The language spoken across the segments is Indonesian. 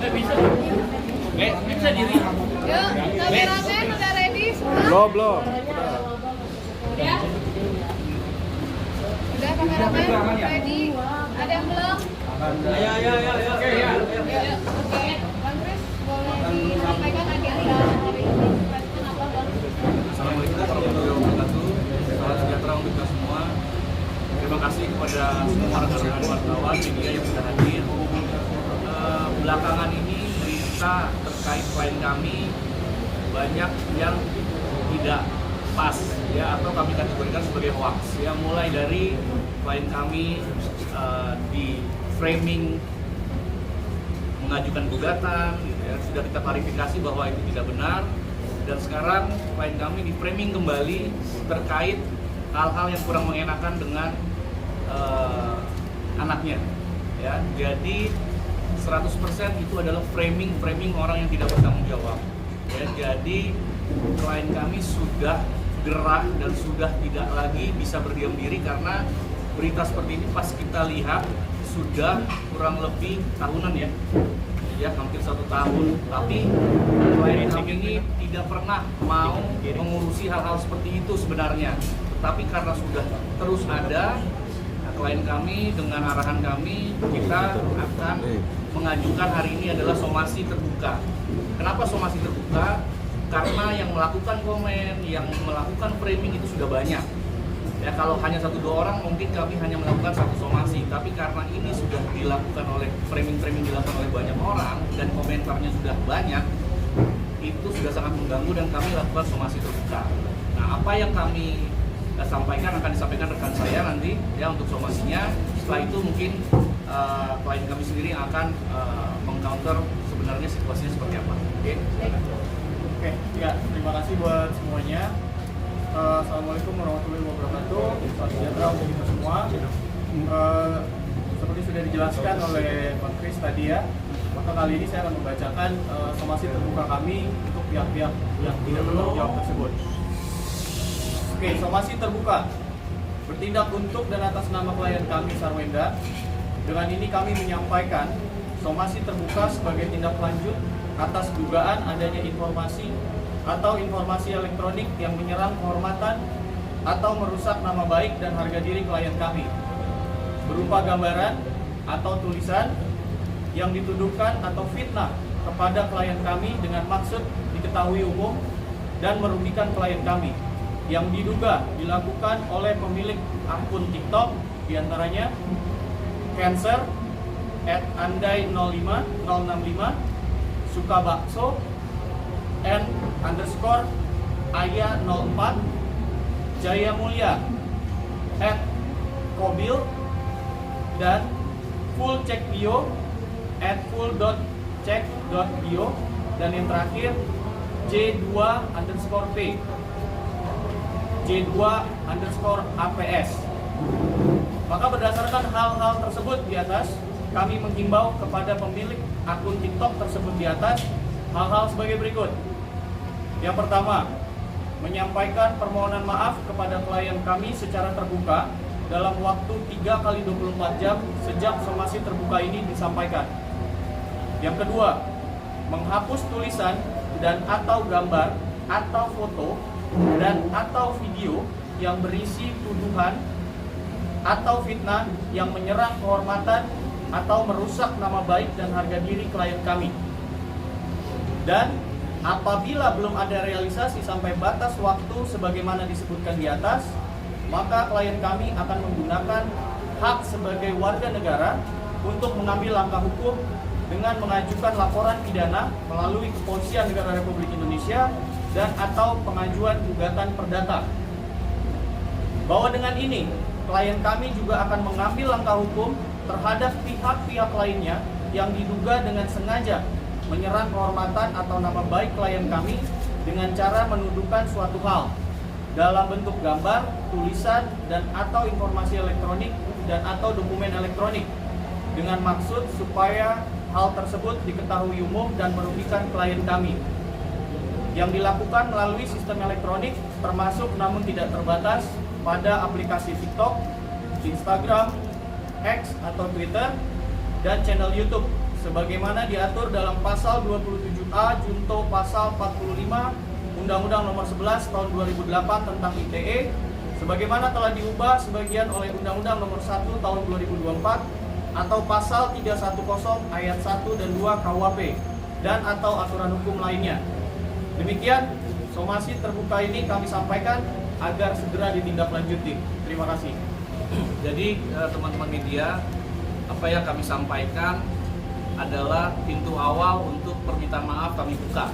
Bisa diri. Yuk, kameramen udah ready semua? Belum. Udah? Udah kameramen ready? Ada yang belum? Ayo. Oke, ya. Yuk, oke. Bang Kris, boleh disampaikan agenda hari ini? Kenapa Bang? Assalamualaikum warahmatullahi wabarakatuh. Salam sejahtera untuk kita semua. Terima kasih kepada semua rekan-rekan wartawan media yang sudah hadir. Belakangan ini berita terkait klien kami banyak yang tidak pas ya, atau kami kategorikan sebagai hoax. Yang mulai dari klien kami di framing mengajukan gugatan, gitu ya, sudah kita klarifikasi bahwa itu tidak benar. Dan sekarang klien kami di framing kembali terkait hal-hal yang kurang mengenakan dengan anaknya ya. Jadi 100% itu adalah framing orang yang tidak bertanggung jawab ya. Jadi klien kami sudah gerah dan sudah tidak lagi bisa berdiam diri, karena berita seperti ini pas kita lihat sudah kurang lebih tahunan ya, hampir 1 tahun. Tapi klien kami ini tidak pernah mau mengurusi hal-hal seperti itu sebenarnya. Tapi karena sudah terus ada, klien kami dengan arahan kami, kita akan mengajukan hari ini adalah somasi terbuka. Kenapa somasi terbuka? Karena yang melakukan komen, yang melakukan framing itu sudah banyak. Ya, kalau hanya 1-2 orang mungkin kami hanya melakukan 1 somasi, tapi karena ini sudah dilakukan oleh framing dilakukan oleh banyak orang dan komentarnya sudah banyak, itu sudah sangat mengganggu dan kami lakukan somasi terbuka. Nah, apa yang kami sampaikan akan disampaikan rekan saya nanti ya untuk somasinya. Setelah itu mungkin klien kami sendiri yang akan mengcounter sebenarnya situasinya seperti apa. Oke, ya, terima kasih buat semuanya. Assalamualaikum warahmatullahi wabarakatuh. Salam sejahtera untuk kita semua. Seperti sudah dijelaskan oleh Bang Kris tadi ya, maka kali ini saya akan membacakan somasi terbuka kami untuk pihak-pihak yang tidak bertanggung jawab tersebut. Oke, somasi terbuka. Bertindak untuk dan atas nama klien kami Sarwenda. Dengan ini kami menyampaikan somasi terbuka sebagai tindak lanjut atas dugaan adanya informasi atau informasi elektronik yang menyerang kehormatan atau merusak nama baik dan harga diri klien kami, berupa gambaran atau tulisan yang dituduhkan atau fitnah kepada klien kami dengan maksud diketahui umum dan merugikan klien kami, yang diduga dilakukan oleh pemilik akun TikTok, diantaranya Cancer @andai05065, Sukabakso _Aya04, Jaya Mulia @kobil, dan fullcheckbio @full.check.bio, dan yang terakhir J2_P J2_APS. Maka berdasarkan hal-hal tersebut di atas, kami menghimbau kepada pemilik akun TikTok tersebut di atas hal-hal sebagai berikut. Yang pertama, menyampaikan permohonan maaf kepada klien kami secara terbuka dalam waktu 3x24 jam sejak somasi terbuka ini disampaikan. Yang kedua, menghapus tulisan dan atau gambar atau foto dan atau video yang berisi tuduhan atau fitnah yang menyerang kehormatan atau merusak nama baik dan harga diri klien kami. Dan apabila belum ada realisasi sampai batas waktu sebagaimana disebutkan di atas, maka klien kami akan menggunakan hak sebagai warga negara untuk mengambil langkah hukum dengan mengajukan laporan pidana melalui Kepolisian Negara Republik Indonesia dan atau pengajuan gugatan perdata. Bahwa dengan ini, klien kami juga akan mengambil langkah hukum terhadap pihak-pihak lainnya yang diduga dengan sengaja menyerang kehormatan atau nama baik klien kami dengan cara menuduhkan suatu hal dalam bentuk gambar, tulisan, dan atau informasi elektronik dan atau dokumen elektronik dengan maksud supaya hal tersebut diketahui umum dan merugikan klien kami, yang dilakukan melalui sistem elektronik termasuk namun tidak terbatas pada aplikasi TikTok, Instagram, X atau Twitter, dan channel YouTube sebagaimana diatur dalam pasal 27A junto pasal 45 Undang-Undang Nomor 11 Tahun 2008 tentang ITE, sebagaimana telah diubah sebagian oleh Undang-Undang Nomor 1 Tahun 2024 atau pasal 310 ayat 1 dan 2 KUHP dan atau aturan hukum lainnya. Demikian somasi terbuka ini kami sampaikan agar segera ditindaklanjuti. Terima kasih. Jadi teman-teman media, apa yang kami sampaikan adalah pintu awal untuk permintaan maaf kami buka.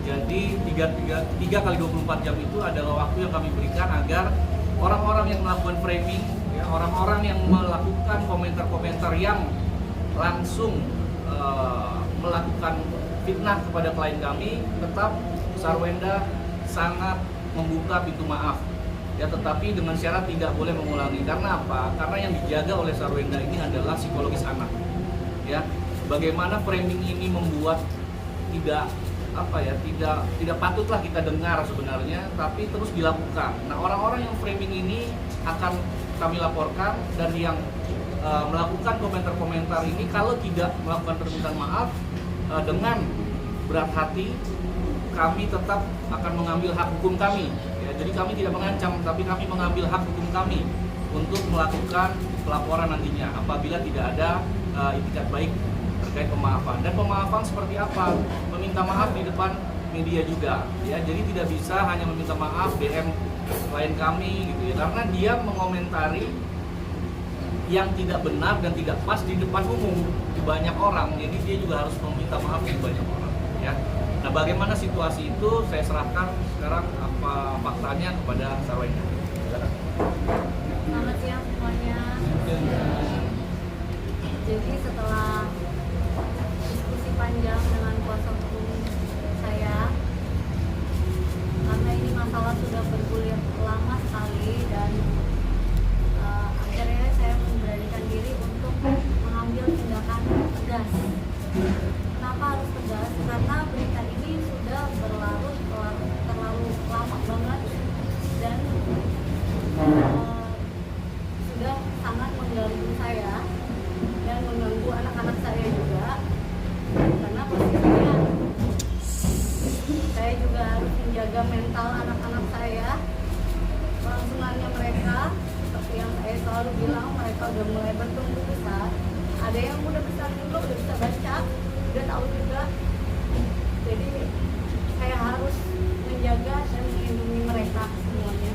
Jadi 3 kali 24 jam itu adalah waktu yang kami berikan agar orang-orang yang melakukan framing, ya, orang-orang yang melakukan komentar-komentar yang langsung melakukan fitnah kepada klien kami, tetap Sarwenda sangat membuka pintu maaf. Ya, tetapi dengan syarat tidak boleh mengulangi. Karena apa? Karena yang dijaga oleh Sarwenda ini adalah psikologis anak. Ya, bagaimana framing ini membuat tidak patutlah kita dengar sebenarnya, tapi terus dilakukan. Nah, orang-orang yang framing ini akan kami laporkan, dan yang melakukan komentar-komentar ini kalau tidak melakukan permintaan maaf dengan berat hati, kami tetap akan mengambil hak hukum kami. Ya, jadi kami tidak mengancam, tapi kami mengambil hak hukum kami untuk melakukan pelaporan nantinya apabila tidak ada itikat baik terkait pemaafan. Dan pemaafan seperti apa? Meminta maaf di depan media juga. Ya, jadi tidak bisa hanya meminta maaf DM klien kami gitu ya, karena dia mengomentari yang tidak benar dan tidak pas di depan umum di banyak orang. Jadi dia juga harus meminta maaf di banyak orang. Ya. Nah, bagaimana situasi itu saya serahkan sekarang apa faktanya kepada Sarwenda. Selamat siang semuanya. Jadi setelah diskusi panjang dengan kuasa hukum saya, karena ini masalah sudah bergulir lama sekali, dan akhirnya saya memberanikan diri untuk mengambil tindakan tegas. Kenapa harus tegas? Karena berita ini sudah berlarut terlalu lama banget, dan sudah sangat mengganggu saya dan mengganggu anak-anak saya juga, karena posisinya saya juga harus menjaga mental anak-anak saya. Kelangsungannya mereka, seperti yang saya selalu bilang, mereka udah mulai bertumbuh besar. Ada yang udah besar juga, udah bisa baca, udah tahu juga. Jadi saya harus menjaga dan melindungi mereka semuanya.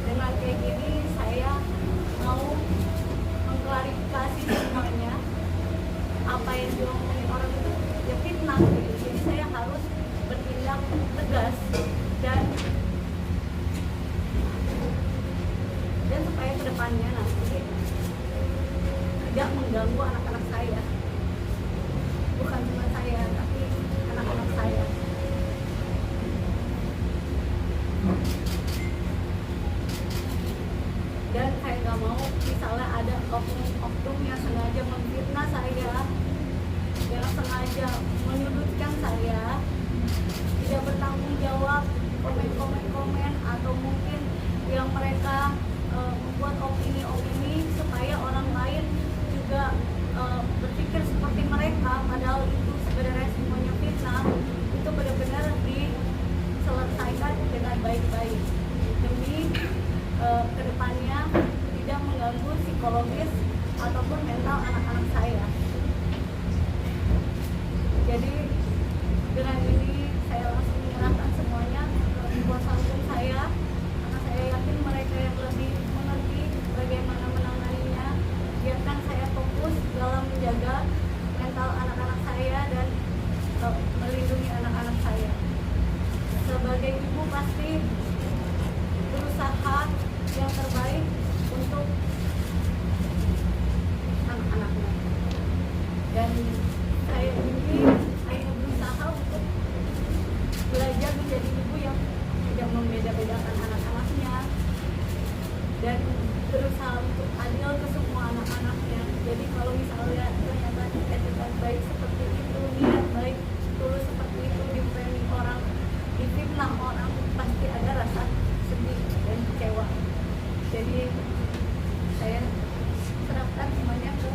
Dengan kayak gini saya mau mengklarifikasi semuanya. Apa yang diomongin orang itu ya fitnah gitu. Jadi saya harus bertindak tegas dan supaya kedepannya nanti tidak mengganggu anak-anak saya. Bukan cuma saya, tapi anak-anak saya. Dan saya nggak mau misalnya ada oknum-oknum yang sengaja memfitnah saya, yang sengaja menyudutkan saya, tidak bertanggung jawab, komen atau mungkin yang mereka membuat opini supaya orang lain juga berpikir seperti mereka, padahal itu sebenarnya semuanya fitnah. Itu benar-benar diselesaikan dengan baik-baik demi kedepannya tidak mengganggu psikologis ataupun mental anak-anak saya. Jadi dengan ini saya langsung menyerahkan semuanya ke kuasa hukum saya, karena saya yakin mereka yang lebih mengerti bagaimana menanganinya. Biarkan saya fokus dalam menjaga mental anak-anak saya dan melindungi anak-anak saya. Sebagai ibu pasti berusaha yang terbaik untuk anak-anaknya, dan saya ini hanya berusaha untuk belajar menjadi ibu yang tidak membeda-bedakan anak-anaknya dan berusaha untuk adil ke semua anak-anaknya. Jadi kalau misalnya ternyata etikat baik seperti itu, niat baik tulus seperti itu di-framing orang, difitnah orang, pasti ada rasa sedih dan kecewa. Jadi saya serahkan semuanya ke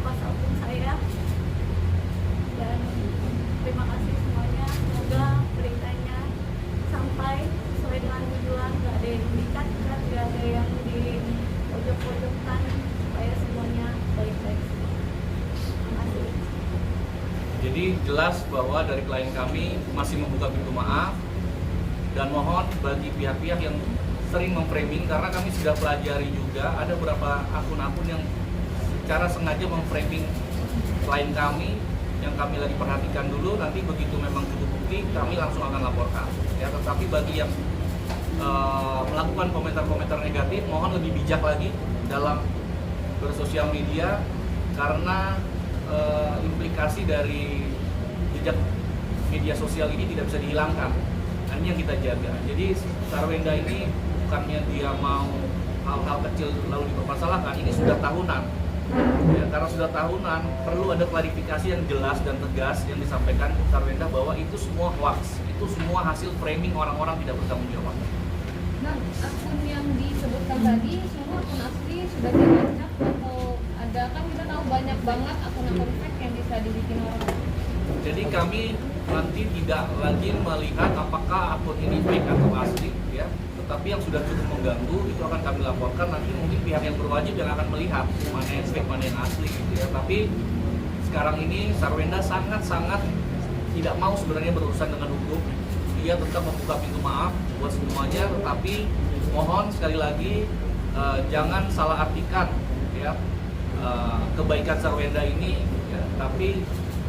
kuasa hukum saya. Dan terima kasih semuanya. Semoga beritanya sampai sesuai dengan tujuan, nggak ada yang dikat, nggak ada yang di pojok-pojokkan, supaya semuanya baik-baik. Terima kasih. Jadi jelas bahwa dari klien kami masih membuka pintu maaf, dan mohon bagi pihak-pihak yang sering memframing, karena kami sudah pelajari juga ada beberapa akun-akun yang secara sengaja memframing klien kami, yang kami lagi perhatikan dulu, nanti begitu memang cukup bukti kami langsung akan laporkan ya. Tetapi bagi yang melakukan komentar-komentar negatif, mohon lebih bijak lagi dalam bersosial media, karena implikasi dari jejak media sosial ini tidak bisa dihilangkan. Nah, ini yang kita jaga. Jadi Sarwenda ini bukannya dia mau hal-hal kecil lalu dipermasalahkan, ini sudah tahunan. Ya, karena sudah tahunan, perlu ada klarifikasi yang jelas dan tegas yang disampaikan Sarwenda bahwa itu semua hoax, itu semua hasil framing orang-orang tidak bertanggung jawab. Nah, akun yang disebutkan tadi semua akun asli sudah dilacak atau ada, kan kita tahu banyak banget akun-akun fake yang bisa dibikin orang. Jadi kami nanti tidak lagi melihat apakah akun ini fake atau asli ya, tetapi yang sudah cukup mengganggu itu akan kami laporkan. Nanti mungkin pihak yang berwajib yang akan melihat mana yang fake, mana yang asli gitu ya. Tapi sekarang ini Sarwenda sangat-sangat tidak mau sebenarnya berurusan dengan hukum. Dia tetap membuka pintu maaf buat semuanya, tetapi mohon sekali lagi jangan salah artikan ya kebaikan Sarwenda ini ya, tapi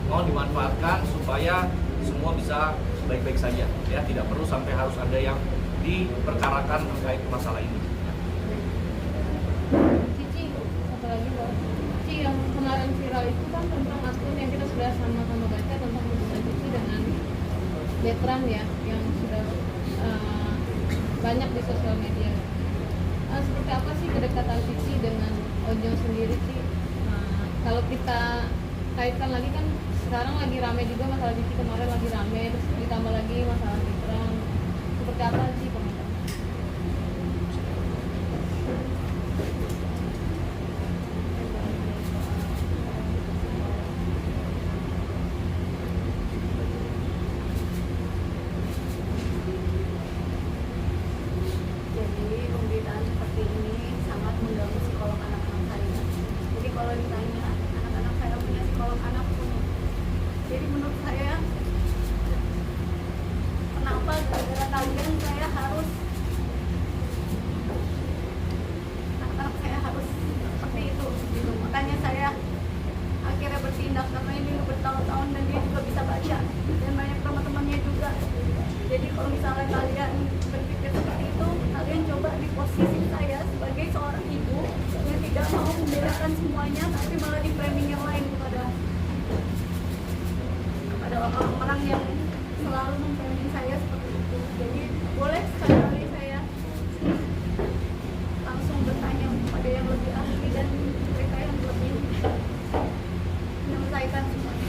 mohon dimanfaatkan supaya semua bisa baik-baik saja ya, tidak perlu sampai harus ada yang diperkarakan terkait masalah ini. Cici, satu lagi Mbak. Cici, yang kemarin viral itu kan tentang akun yang kita sudah sama-sama baca tentang hubungan Cici dengan Betran ya, yang sudah banyak di sosial media. Seperti apa sih kedekatan Cici dengan Ojo sendiri sih? Kalau kita kaitkan lagi kan sekarang lagi rame juga masalah Cici, kemarin lagi rame, terus ditambah lagi masalah Betran. Seperti apa sih komentar? Jadi pemberitaan seperti ini sangat mengganggu psikolog anak-anak saya. Jadi kalau ditanya anak-anak saya punya psikolog anak punya. Jadi menurut saya kenapa gara-gara kalian saya harus anak-anak saya harus seperti itu gitu. Makanya saya akhirnya bertindak, karena ini udah bertahun-tahun dan dia juga bisa baca dan banyak teman-temannya juga. Jadi kalau misalnya kalian berpikir seperti itu, kalian coba di posisi saya sebagai seorang ibu yang tidak mau membedakan semuanya, tapi malah di framing yang lain kepada orang-orang yang selalu memframing saya seperti itu. Jadi boleh sekali saya langsung bertanya kepada yang lebih ahli dan mereka yang lebih menyelesaikan semuanya.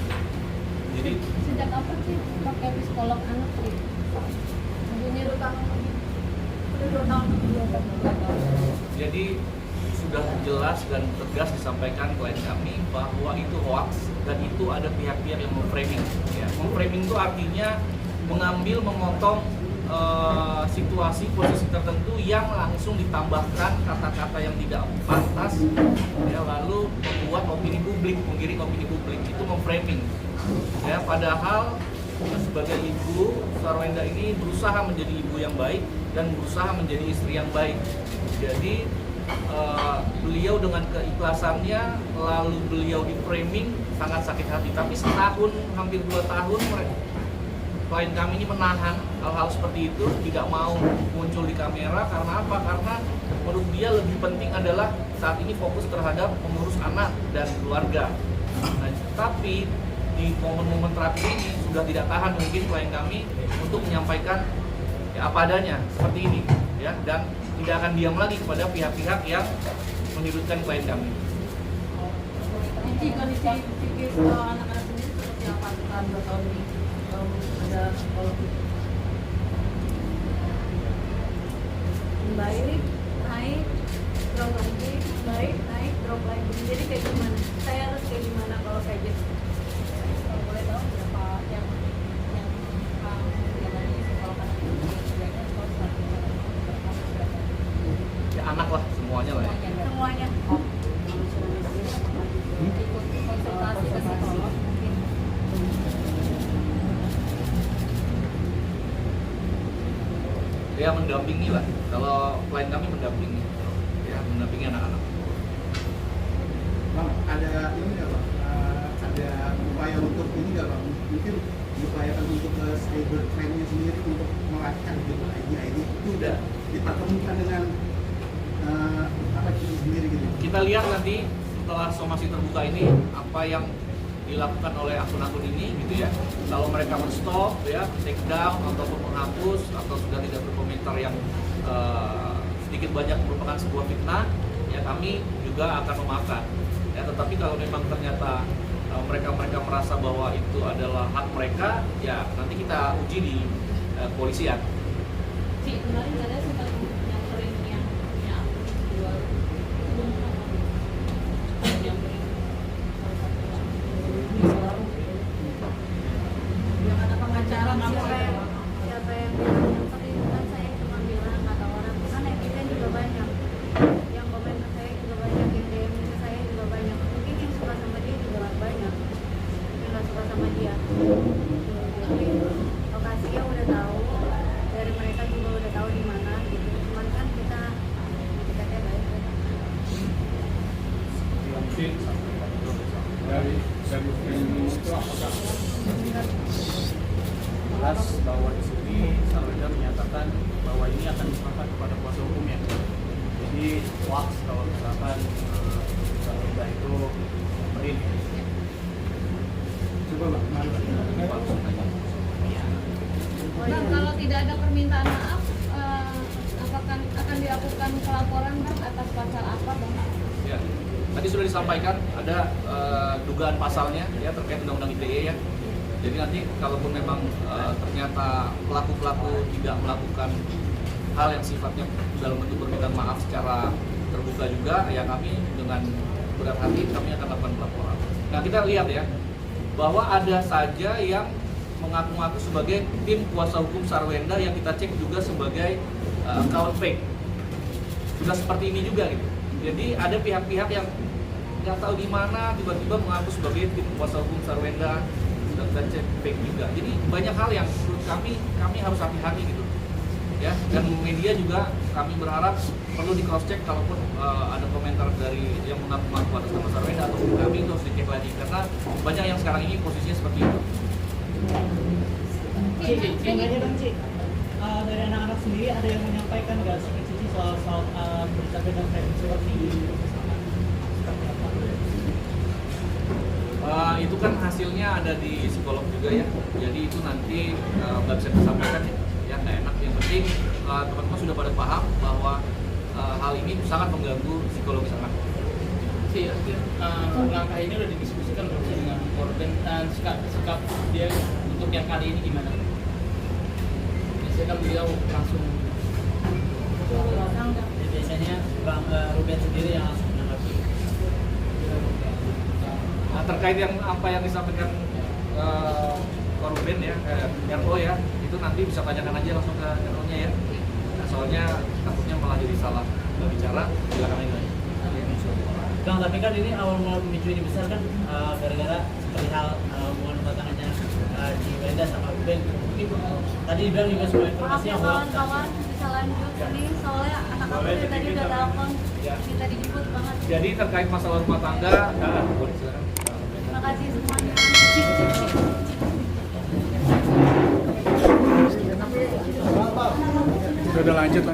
Jadi Sejak apa sih pakai psikolog anak sih? Udah 2 tahun lebih. Udah 2 tahun lebih. Jadi sudah jelas dan tegas disampaikan klien kami bahwa itu hoax dan itu ada pihak-pihak yang memframing. Ya, memframing itu artinya mengambil, memotong situasi posisi tertentu yang langsung ditambahkan kata-kata yang tidak pantas, ya, lalu membuat opini publik, menggiring opini publik, itu memframing. Ya, padahal sebagai ibu, Sarwenda ini berusaha menjadi ibu yang baik dan berusaha menjadi istri yang baik. Jadi beliau dengan keikhlasannya, lalu beliau di framing sangat sakit hati. Tapi setahun, hampir 2 tahun, klien kami ini menahan hal-hal seperti itu, tidak mau muncul di kamera. Karena apa? Karena menurut dia lebih penting adalah saat ini fokus terhadap mengurus anak dan keluarga. Nah, tapi di momen-momen terakhir ini sudah tidak tahan mungkin klien kami untuk menyampaikan ya apa adanya seperti ini ya, dan tidak akan diam lagi kepada pihak-pihak yang menyudutkan klien kami. Cici, kondisi psikis anak-anak sendiri seperti apa setelah 2 tahun ini? Ada psikolog Baik, naik, drop lagi, baik, naik, drop lagi. Jadi kayak gimana? Saya harus kayak gimana kalau kayak gitu? Kalau boleh tahu berapa yang menjalani psikolog anak ini sebenarnya sekolah satu berapa? Ya anak lah semuanya lah ya. Semuanya. Ikut konsultasi ke psikolog mungkin. Ya mendampingi lah. Kalau klien kami mendampingi, ya mendampingi anak-anak. Bang, ada ini nggak bang? Ada upaya untuk ini nggak bang? Mungkin diupayakan untuk cybercrime-nya sendiri untuk melacak gitu ID itu udah dipertemukan dengan apa itu sendiri gitu? Kita lihat nanti setelah somasi terbuka ini apa yang dilakukan oleh akun-akun ini gitu ya. Kalau mereka men-stop ya, take down ataupun menghapus atau sudah tidak berkomentar yang sedikit banyak merupakan sebuah fitnah, ya kami juga akan memaafkan. Ya, tetapi kalau memang ternyata mereka merasa bahwa itu adalah hak mereka, ya nanti kita uji di kepolisian. Cik, kemarin ada suka nyamperin yang punya akun jual nyamperin salah satu Yang ada pengacara kamu Siapa yang bilang yang tadi kan saya cuma bilang kata orang kan netizen juga banyak yang komen ke saya juga banyak yang DM ke saya juga banyak mungkin yang suka sama dia juga banyak yang nggak suka sama dia jadi lokasinya udah tahu dari mereka juga udah tahu di mana gitu cuman kan kita teh baik Dari framing itu apakah jelas bahwa di sini Sarwenda menyatakan bahwa ini akan diserahkan kepada kuasa hukumnya. Jadi hoax kalau misalkan Sarwenda itu nyamperin. Coba bang, Bang, kalau tidak ada permintaan maaf, apakah akan dilakukan pelaporan Bang atas pasal apa Bang? Ya, tadi sudah disampaikan ada dugaan pasalnya ya terkait undang-undang ITE ya. Jadi nanti kalaupun memang ternyata pelaku-pelaku tidak melakukan hal yang sifatnya dalam bentuk permintaan maaf secara terbuka juga, ya kami dengan berat hati kami akan lakukan pelaporan. Nah kita lihat ya bahwa ada saja yang mengaku-ngaku sebagai tim kuasa hukum Sarwenda yang kita cek juga sebagai account fake. Sudah seperti ini juga gitu. Jadi ada pihak-pihak yang nggak tahu di mana tiba-tiba mengaku sebagai tim kuasa hukum Sarwenda, sudah kita cek fake juga. Jadi banyak hal yang menurut kami harus hati-hati gitu. Ya, dan media juga kami berharap perlu di cross check kalaupun ada komentar dari yang mengaku-ngaku atas nama Sarwenda atau kami itu harus dicek lagi karena banyak yang sekarang ini posisinya seperti itu. Yang aja dong Cik, dari anak-anak sendiri ada yang menyampaikan nggak sih Cici soal berita dengan framing seperti ini? Itu kan hasilnya ada di psikolog juga ya, jadi itu nanti nggak bisa disampaikan ya nggak enak. Yang penting teman-teman sudah pada paham bahwa hal ini sangat mengganggu psikologis anak. Sih, langkah ini udah didiskusikan belum sih dengan korban dan sikap dia untuk yang kali ini gimana? Biasanya kan beliau langsung biasanya Bang Ruben sendiri yang langsung menanggapi. Nah, terkait yang apa yang disampaikan Ruben ya, RO ya, itu nanti bisa tanyakan aja langsung ke RO-nya ya. Nah, soalnya takutnya malah jadi salah bicara, silakan aja. Bang, tapi kan ini awal mula pemicu ini besar kan gara-gara seperti hal hubungan rumah tangannya di Wenda sama Ruben. Tadi dibilang juga semua maaf informasi ya yang hoax. kawan-kawan bisa lanjut ini soalnya anak aku dari tadi udah telepon minta dijemput banget Jadi terkait masalah rumah tangga, boleh silakan. terima kasih semuanya sudah lanjut.